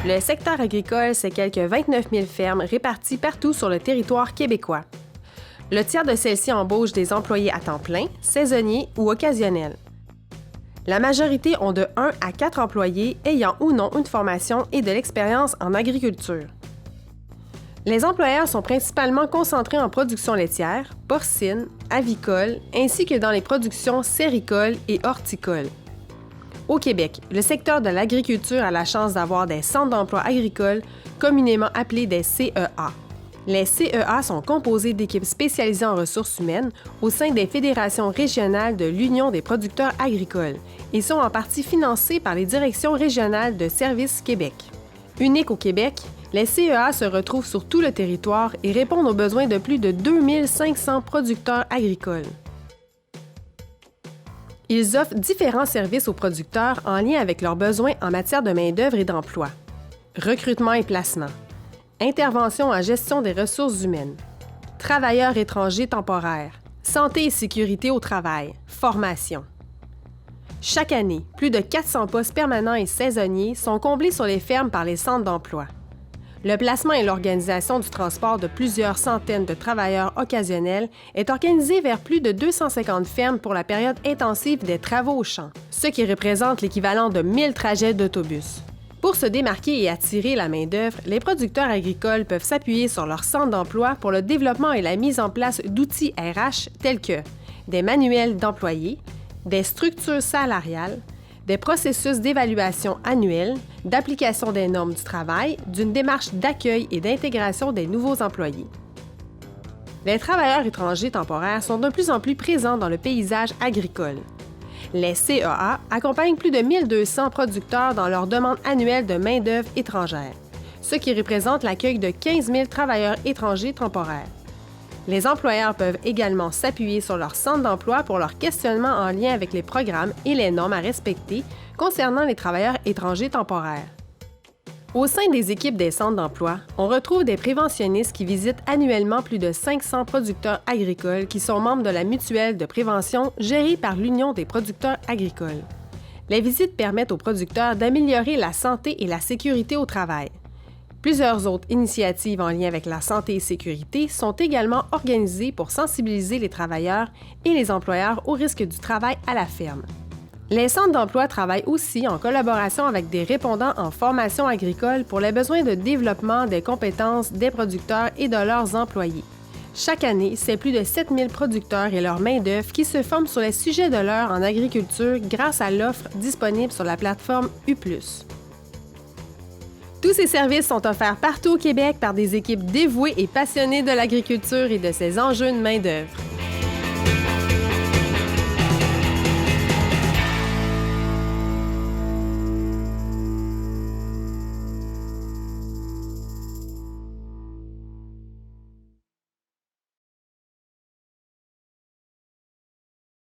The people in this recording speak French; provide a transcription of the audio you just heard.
Le secteur agricole, c'est quelques 29 000 fermes réparties partout sur le territoire québécois. Le tiers de celles-ci embauchent des employés à temps plein, saisonniers ou occasionnels. La majorité ont de 1 à 4 employés ayant ou non une formation et de l'expérience en agriculture. Les employeurs sont principalement concentrés en production laitière, porcine, avicole, ainsi que dans les productions séricoles et horticoles. Au Québec, le secteur de l'agriculture a la chance d'avoir des centres d'emploi agricoles, communément appelés des CEA. Les CEA sont composés d'équipes spécialisées en ressources humaines au sein des fédérations régionales de l'Union des producteurs agricoles et sont en partie financés par les directions régionales de Services Québec. Uniques au Québec, les CEA se retrouvent sur tout le territoire et répondent aux besoins de plus de 2500 producteurs agricoles. Ils offrent différents services aux producteurs en lien avec leurs besoins en matière de main-d'œuvre et d'emploi. Recrutement et placement. Intervention en gestion des ressources humaines. Travailleurs étrangers temporaires. Santé et sécurité au travail. Formation. Chaque année, plus de 400 postes permanents et saisonniers sont comblés sur les fermes par les centres d'emploi. Le placement et l'organisation du transport de plusieurs centaines de travailleurs occasionnels est organisé vers plus de 250 fermes pour la période intensive des travaux au champ, ce qui représente l'équivalent de 1000 trajets d'autobus. Pour se démarquer et attirer la main-d'œuvre, les producteurs agricoles peuvent s'appuyer sur leur centre d'emploi pour le développement et la mise en place d'outils RH tels que des manuels d'employés, des structures salariales, des processus d'évaluation annuelle, d'application des normes du travail, d'une démarche d'accueil et d'intégration des nouveaux employés. Les travailleurs étrangers temporaires sont de plus en plus présents dans le paysage agricole. Les CEA accompagnent plus de 1200 producteurs dans leur demande annuelle de main-d'œuvre étrangère, ce qui représente l'accueil de 15 000 travailleurs étrangers temporaires. Les employeurs peuvent également s'appuyer sur leur centre d'emploi pour leur questionnement en lien avec les programmes et les normes à respecter concernant les travailleurs étrangers temporaires. Au sein des équipes des centres d'emploi, on retrouve des préventionnistes qui visitent annuellement plus de 500 producteurs agricoles qui sont membres de la mutuelle de prévention gérée par l'Union des producteurs agricoles. Les visites permettent aux producteurs d'améliorer la santé et la sécurité au travail. Plusieurs autres initiatives en lien avec la santé et sécurité sont également organisées pour sensibiliser les travailleurs et les employeurs aux risques du travail à la ferme. Les centres d'emploi travaillent aussi en collaboration avec des répondants en formation agricole pour les besoins de développement des compétences des producteurs et de leurs employés. Chaque année, c'est plus de 7000 producteurs et leur main-d'œuvre qui se forment sur les sujets de l'heure en agriculture grâce à l'offre disponible sur la plateforme U+. Tous ces services sont offerts partout au Québec par des équipes dévouées et passionnées de l'agriculture et de ses enjeux de main-d'œuvre.